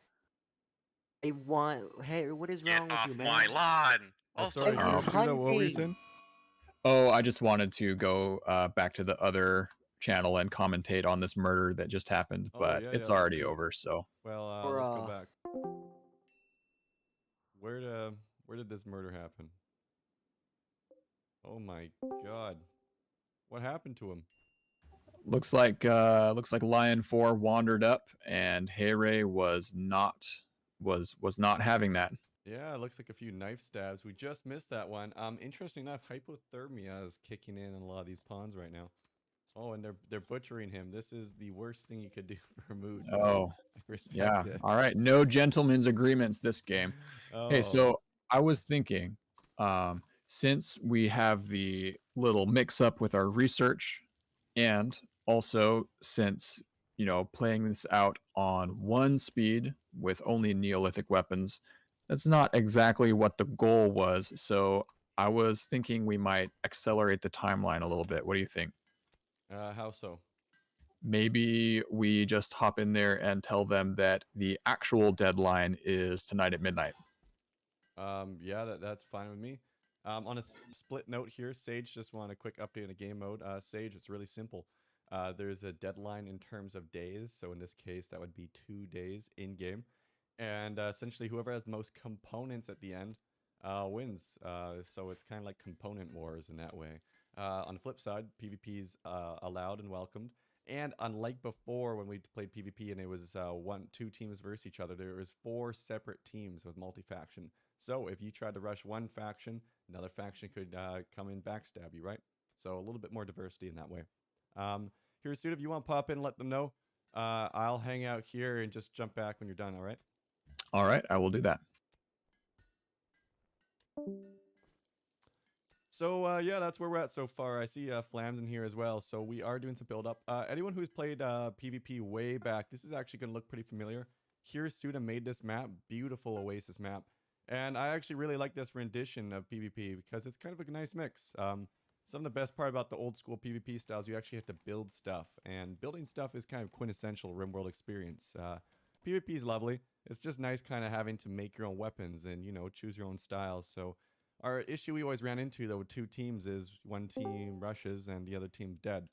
Hey, what is Get wrong with off you, my man? lawn! Oh, Also, sorry, he's Suda, what were you hungry. saying? Oh, I just wanted to go back to the other channel and commentate on this murder that just happened, Oh, but yeah, it's let's already do it. over. So Well, Or, let's go back. Where did this murder happen? Oh my god. What happened to him? looks like Lion 4 wandered up, and Heyray was not having that. Yeah, it looks like a few knife stabs. We just missed that one. Interesting enough, hypothermia is kicking in a lot of these pawns right now. Oh, and they're butchering him. This is the worst thing you could do for Mood. Oh, I respect yeah. it. All right. No gentlemen's agreements this game. Hey, Oh, so I was thinking, since we have the little mix up with our research, and also since, playing this out on one speed with only Neolithic weapons, that's not exactly what the goal was. So I was thinking we might accelerate the timeline a little bit. What do you think? how so? Maybe we just hop in there and tell them that the actual deadline is tonight at midnight. Yeah, that's fine with me. On a split note here, Sage just want a quick update on the game mode. Sage, it's really simple. There's a deadline in terms of days. So in this case, that would be 2 days in game. And essentially, whoever has the most components at the end wins. So it's kind of like component wars in that way. On the flip side, PvP is allowed and welcomed. And unlike before when we played PvP and it was two teams versus each other, there was 4 separate teams with multi-faction. So if you tried to rush one faction, another faction could come in backstab you, right? So a little bit more diversity in that way. Here, Suit, if you want to pop in, let them know. I'll hang out here and just jump back when you're done, all right? All right, I will do that. So yeah, that's where we're at so far. I see Flams in here as well, so we are doing some build up. Anyone who's played PvP way back, this is actually going to look pretty familiar. Here, Suda made this map, beautiful Oasis map, and I actually really like this rendition of PvP because it's kind of a nice mix. Some of the best part about the old school PvP styles, you actually have to build stuff, and building stuff is kind of quintessential Rimworld experience. PvP is lovely. It's just nice kind of having to make your own weapons and, choose your own styles. So our issue we always ran into, though, with 2 teams is one team rushes and the other team's dead.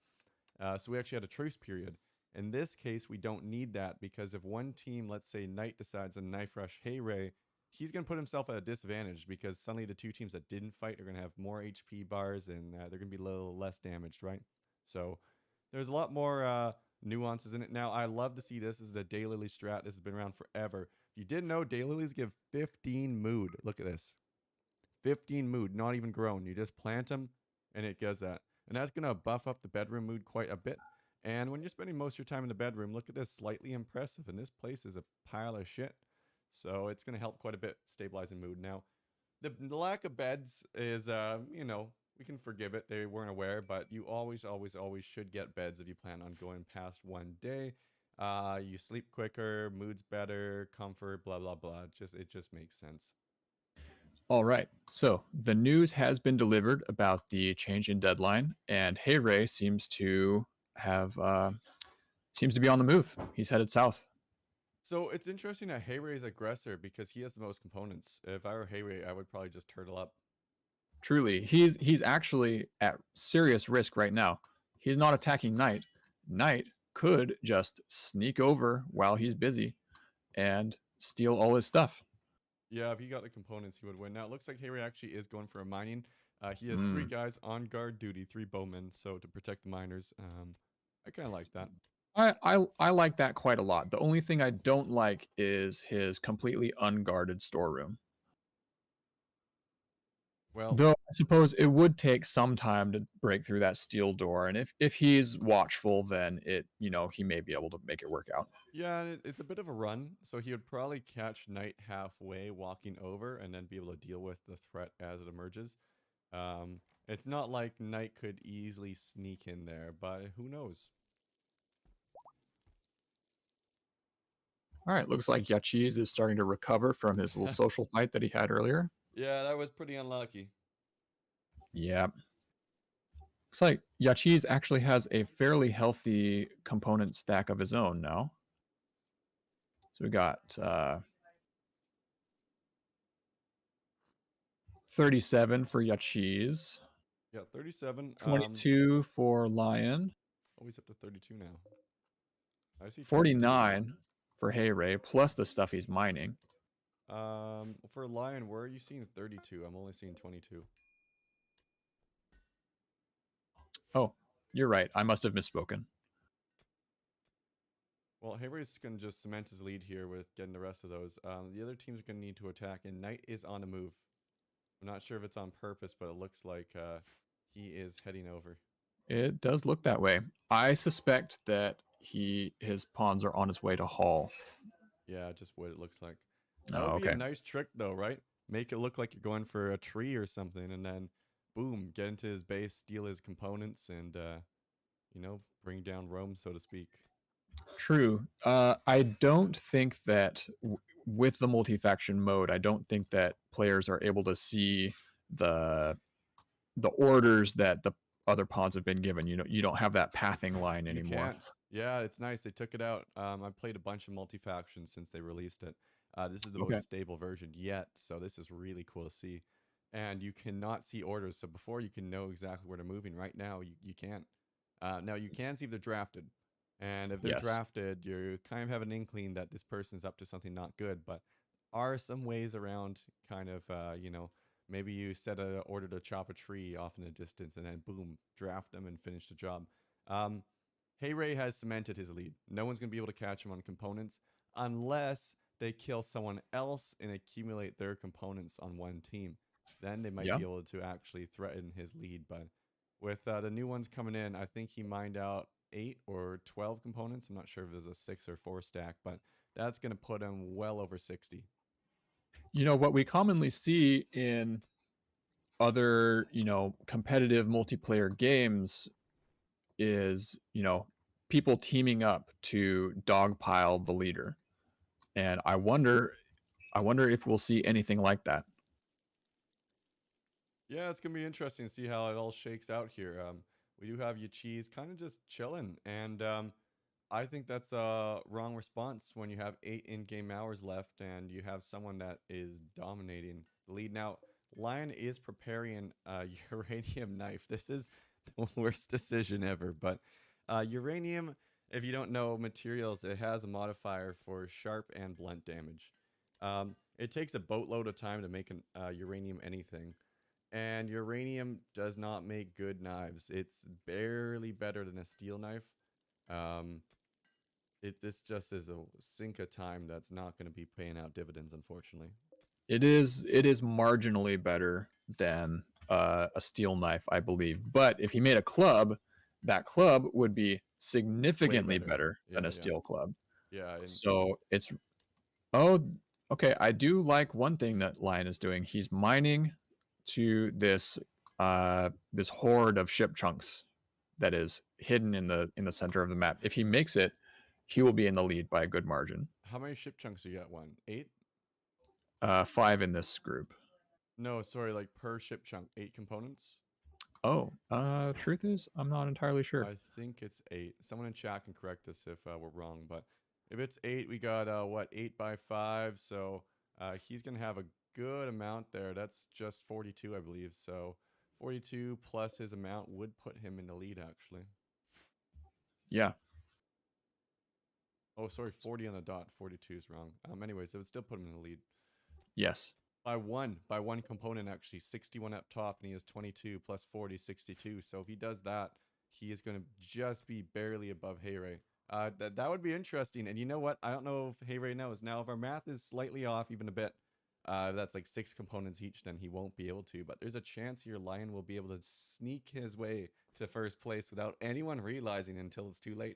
So we actually had a truce period. In this case, we don't need that because if one team, let's say Knight, decides to knife rush Hey he's going to put himself at a disadvantage because suddenly the 2 teams that didn't fight are going to have more HP bars and they're going to be a little less damaged, right? So there's a lot more nuances in it. Now, I love to see this. This is the Daylily strat. This has been around forever. If you didn't know, Daylilies give 15 mood. Look at this. 15 mood, not even grown. You just plant them and it does that. And that's going to buff up the bedroom mood quite a bit. And when you're spending most of your time in the bedroom, look at this, slightly impressive. And this place is a pile of shit. So it's going to help quite a bit stabilizing mood. Now, the lack of beds is, we can forgive it. They weren't aware, but you always should get beds if you plan on going past 1 day. You sleep quicker, mood's better, comfort, blah, blah, blah. It just makes sense. All right. So the news has been delivered about the change in deadline, and Hey Ray seems to be on the move. He's headed south. So it's interesting that Hey Ray is aggressor because he has the most components. If I were Hey Ray, I would probably just turtle up. Truly, he's actually at serious risk right now. He's not attacking Knight. Knight could just sneak over while he's busy and steal all his stuff. Yeah, if he got the components, he would win. Now, it looks like Hey Ray actually is going for a mining. He has 3 guys on guard duty, 3 bowmen, so to protect the miners. I kind of like that. I like that quite a lot. The only thing I don't like is his completely unguarded storeroom. Well, though I suppose it would take some time to break through that steel door, and if he's watchful, then he may be able to make it work out. Yeah, it's a bit of a run, so he would probably catch Knight halfway walking over and then be able to deal with the threat as it emerges. It's not like Knight could easily sneak in there, but who knows? All right, looks like Yachiz is starting to recover from his little social fight that he had earlier. Yeah, that was pretty unlucky. Yeah. Looks like Yachiz actually has a fairly healthy component stack of his own now. So we got 37 for Yachiz. Yeah, 37. 22 for Lion. Always up to 32 now. I see 49 for Hey Ray, plus the stuff he's mining. For Lion, where are you seeing 32? I'm only seeing 22. Oh, you're right. I must have misspoken. Well, Hayward's going to just cement his lead here with getting the rest of those. The other teams are going to need to attack, and Knight is on the move. I'm not sure if it's on purpose, but it looks like he is heading over. It does look that way. I suspect that his pawns are on his way to Hall. Yeah, just what it looks like. That Oh, would be okay. a nice trick, though, right? Make it look like you're going for a tree or something, and then, boom, get into his base, steal his components, and, you know, bring down Rome, so to speak. True. I don't think that with the multi-faction mode, I don't think that players are able to see the orders that the other pawns have been given. You know, you don't have that pathing line You anymore. can't. Yeah, it's nice. They took it out. I played a bunch of multi-factions since they released it. This is the Okay. most stable version yet, so this is really cool to see. And you cannot see orders. So before you can know exactly where they're moving. Right now, you can't. Now you can see if they're drafted. And if they're Yes. drafted, you kind of have an inkling that this person's up to something not good. But are some ways around kind of, you know, maybe you set an order to chop a tree off in a distance and then boom, draft them and finish the job. Hey-Ray has cemented his lead. No one's going to be able to catch him on components unless they kill someone else and accumulate their components on one team. Then they might Yeah. be able to actually threaten his lead. But with the new ones coming in, I think he mined out 8 or 12 components. I'm not sure if there's a 6 or 4 stack, but that's going to put him well over 60. You know, what we commonly see in other, you know, competitive multiplayer games is, you know, people teaming up to dogpile the leader. And I wonder if we'll see anything like that. Yeah, it's gonna be interesting to see how it all shakes out here. We do have Yachi's kind of just chilling, and I think that's a wrong response when you have 8 in-game hours left and you have someone that is dominating the lead. Now, Lion is preparing a uranium knife. This is the worst decision ever, but uranium, if you don't know materials, it has a modifier for sharp and blunt damage. It takes a boatload of time to make an uranium anything. And uranium does not make good knives. It's barely better than a steel knife. This just is a sink of time that's not going to be paying out dividends, unfortunately. It is marginally better than a steel knife, I believe. But if he made a club, that club would be significantly better than Yeah, a steel club. Yeah. So it's okay. I do like one thing that Lion is doing. He's mining to this this horde of ship chunks that is hidden in the center of the map. If he makes it, he will be in the lead by a good margin. How many ship chunks you got? 1? 8? 5 in this group. No, sorry, like per ship chunk, 8 components? Oh, truth is, I'm not entirely sure. I think it's 8. Someone in chat can correct us if we're wrong, but if it's 8, we got what, 8 by 5, so he's gonna have a good amount there. That's just 42, I believe. So 42 plus his amount would put him in the lead, actually. Yeah. Oh, sorry, 40 on the dot. 42 is wrong. Anyways, it would still put him in the lead. Yes. By one component, actually. 61 up top, and he has 22 plus 40, 62. So if he does that, he is going to just be barely above Hey-Ray. That would be interesting. And you know what? I don't know if Hey-Ray knows. Now, if our math is slightly off even a bit, that's like 6 components each, then he won't be able to. But there's a chance here Lion will be able to sneak his way to first place without anyone realizing until it's too late.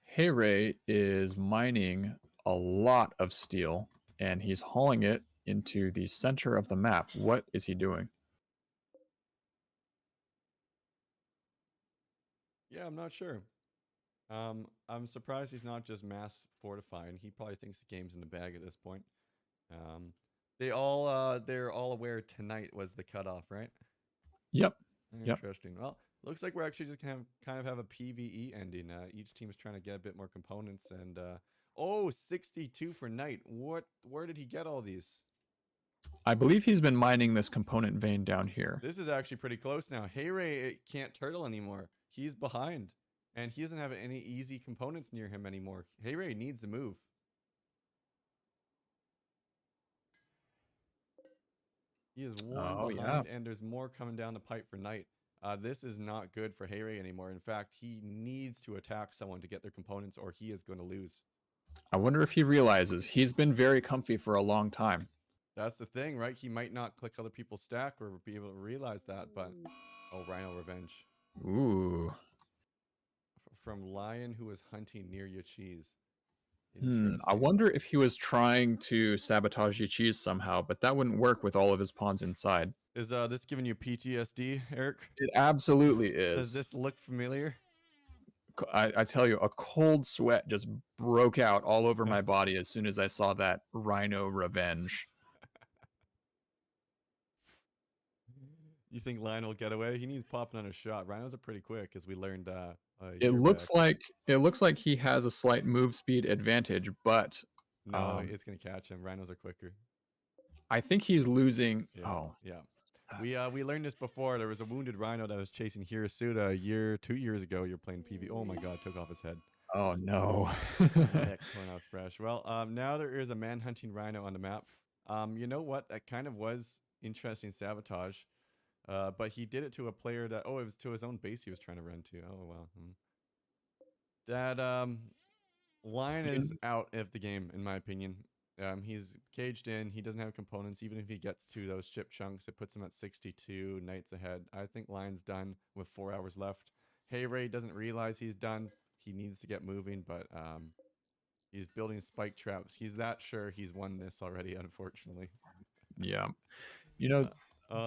Hey-Ray is mining a lot of steel, and he's hauling it into the center of the map. What is he doing? Yeah, I'm not sure. I'm surprised he's not just mass fortifying. He probably thinks the game's in the bag at this point. They're all aware tonight was the cutoff, right? Yep. Interesting. Yep. Well, looks like we're actually just gonna kind of have a PvE ending. Each team's trying to get a bit more components, and 62 for Knight. Where did he get all these? I believe he's been mining this component vein down here. This is actually pretty close now. Hey-Ray can't turtle anymore. He's behind, and he doesn't have any easy components near him anymore. Hey-Ray needs to move. He is one behind, and there's more coming down the pipe for Knight. This is not good for Heirei anymore. In fact, he needs to attack someone to get their components, or he is going to lose. I wonder if he realizes he's been very comfy for a long time. That's the thing, right? He might not click other people's stack or be able to realize that, but oh, Rhino Revenge. Ooh. From Lion who was hunting near Yachiz. I wonder if he was trying to sabotage Yachiz somehow, but that wouldn't work with all of his pawns inside. Is this giving you PTSD, Eric? It absolutely is. Does this look familiar? I tell you, a cold sweat just broke out all over my body as soon as I saw that Rhino Revenge. You think Lion will get away? He needs popping on a shot. Rhinos are pretty quick, as we learned. It looks like he has a slight move speed advantage, but no, it's gonna catch him. Rhinos are quicker. I think he's losing. Yeah. We learned this before. There was a wounded Rhino that was chasing Hirasuta 2 years ago. You're playing PV. Oh my God, took off his head. Oh no. Neck torn out fresh. Well, now there is a man-hunting Rhino on the map. You know what? That kind of was interesting sabotage. But he did it to a player that, it was to his own base he was trying to run to. Oh, wow. That Lion is out of the game, in my opinion. He's caged in. He doesn't have components. Even if he gets to those chip chunks, it puts him at 62 Knights ahead. I think Lion's done with 4 hours left. Heirei doesn't realize he's done. He needs to get moving, but he's building spike traps. He's that sure he's won this already, unfortunately. Yeah. You know,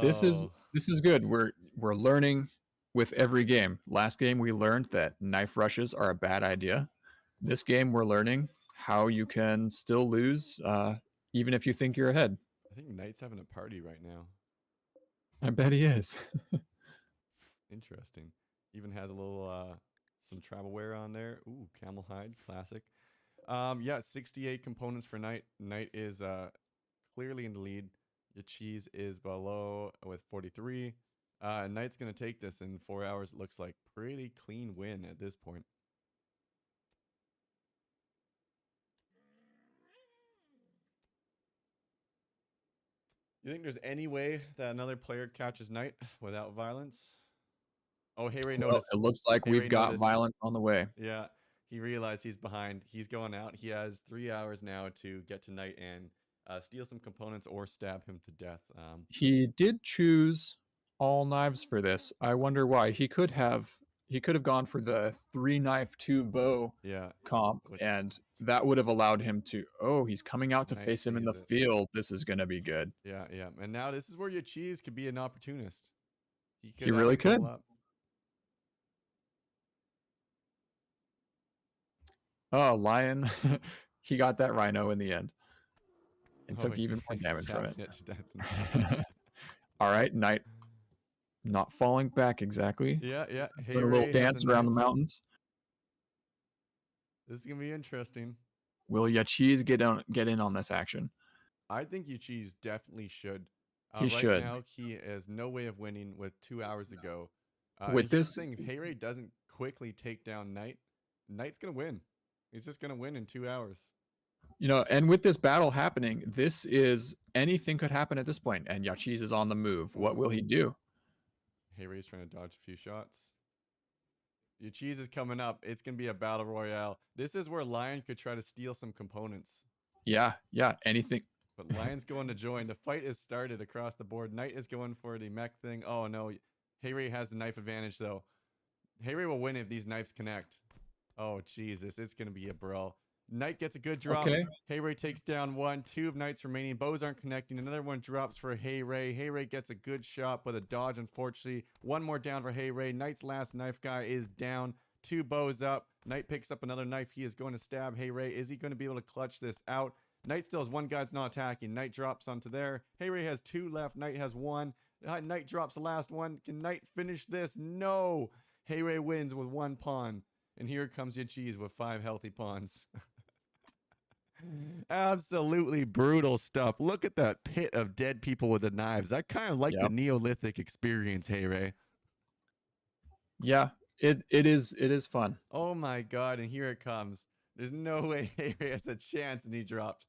this is good. We're learning with every game. Last game we learned that knife rushes are a bad idea. This game we're learning how you can still lose even if you think you're ahead. I think Knight's having a party right now. I bet he is. Interesting. Even has a little some travel wear on there. Ooh, camel hide, classic. Yeah, 68 components for Knight. Knight is clearly in the lead. Yachiz is below with 43. Knight's going to take this in 4 hours. It looks like pretty clean win at this point. You think there's any way that another player catches Knight without violence? Oh, Heirei noticed. It looks like we've got violence on the way. Yeah, he realized he's behind. He's going out. He has 3 hours now to get to Knight and steal some components or stab him to death. He did choose all knives for this. I wonder why. He could have gone for the 3 knife 2 bow comp, and that would have allowed him to. Oh, he's coming out to face him in the field. This is gonna be good. Yeah. And now this is where Yachiz could be an opportunist. He really could. Oh, Lion. He got that Rhino in the end. And took even more damage from it. All right, Knight not falling back exactly. Yeah. Doing a little dance around the mountains. This is gonna be interesting. Will Yachiz get in on this action? I think Yachiz definitely should. He should. Now he has no way of winning with 2 hours to go. With this thing, if Heirei doesn't quickly take down Knight, Knight's gonna win. He's just gonna win in 2 hours. You know, and with this battle happening, this is anything could happen at this point, and Yachiz is on the move. What will he do? Heirei's trying to dodge a few shots. Yachiz is coming up. It's going to be a battle royale. This is where Lion could try to steal some components. Yeah, anything. But Lion's going to join. The fight is started across the board. Knight is going for the mech thing. Oh, no. Heirei has the knife advantage, though. Heirei will win if these knives connect. Oh, Jesus. It's going to be a brawl. Knight gets a good drop. Okay. Heirei takes down 1. 2 of Knights remaining. Bows aren't connecting. Another one drops for Heirei. Heirei gets a good shot, but a dodge, unfortunately. 1 more down for Heirei. Knight's last knife guy is down. 2 bows up. Knight picks up another knife. He is going to stab Heirei. Is he going to be able to clutch this out? Knight still has 1 guy that's not attacking. Knight drops onto there. Heirei has 2 left. Knight has 1. Knight drops the last one. Can Knight finish this? No. Heirei wins with 1 pawn. And here comes Yachiz with 5 healthy pawns. Absolutely brutal stuff. Look at that pit of dead people with the knives. I kind of like the Neolithic experience, Heirei. Yeah, it is fun. Oh my God, and here it comes. There's no way Heirei has a chance, and he dropped.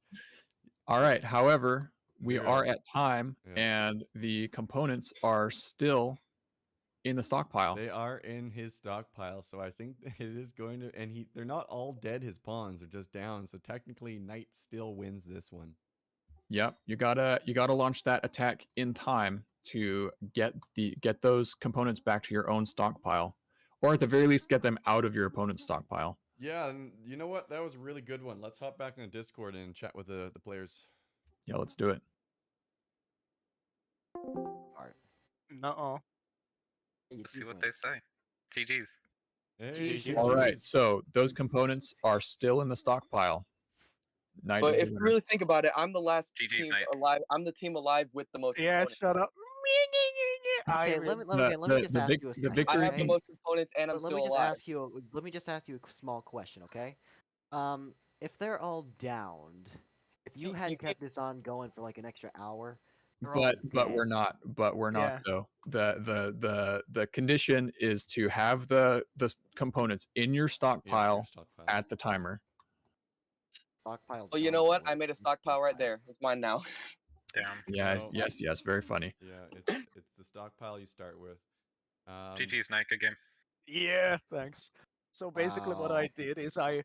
All right, however, we are at time, and the components are still in the stockpile. They are in his stockpile, so I think it is going to. And they're not all dead. His pawns are just down, so technically, Knight still wins this one. Yep, you gotta launch that attack in time to get those components back to your own stockpile, or at the very least, get them out of your opponent's stockpile. Yeah, and you know what? That was a really good one. Let's hop back in the Discord and chat with the players. Yeah, let's do it. Alright. No. Let's see what they say. GG's. Hey, GG. All right, so those components are still in the stockpile. Knight But is the if you winner. really think about it, I'm the last GG's team Knight. alive. I'm the team alive with the most Yeah, components. shut up. Okay, let me just ask you a the second. victory I have the okay? most components and I'm Let still me just alive. ask you. Let me just ask you a small question, okay? If they're all downed, if you See, had you kept this on going for like an extra hour, they're but all we're dead. not. But we're not Yeah. though. The condition is to have the components in your stockpile at the timer. Stockpile. Oh, you know what? I made a stockpile right there. It's mine now. Damn. Yeah. No. Yes. Very funny. Yeah, it's the stockpile you start with. GG's Knight, good game. Yeah, thanks. So basically, what Wow. I did is I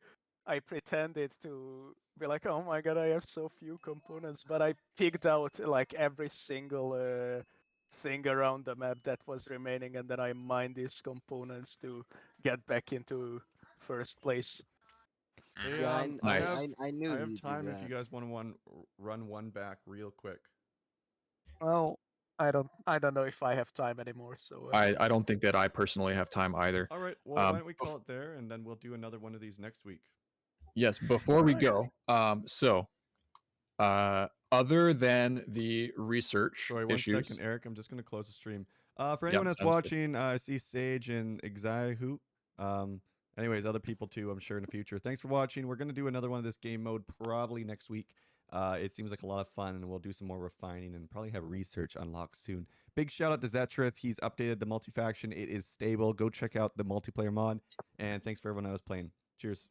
pretended to be like, oh my god, I have so few components, but I picked out like every single thing around the map that was remaining, and then I mined these components to get back into first place. Hey, Yeah, Nice. I knew I have you'd do time if that. you guys want to run one back real quick. Well, I don't know if I have time anymore. So I don't think that I personally have time either. All right. Well, why don't we call it there, and then we'll do another one of these next week. Yes. Before we go, other than the research Sorry, one issues, second, Eric. I'm just going to close the stream. For Yep, anyone that's sounds good. watching, I see Sage and Exaihu. Anyways, other people too, I'm sure, in the future. Thanks for watching. We're going to do another one of this game mode probably next week. It seems like a lot of fun, and we'll do some more refining and probably have research unlocked soon. Big shout out to Zetrith. He's updated the multi-faction. It is stable. Go check out the multiplayer mod. And thanks for everyone that was playing. Cheers.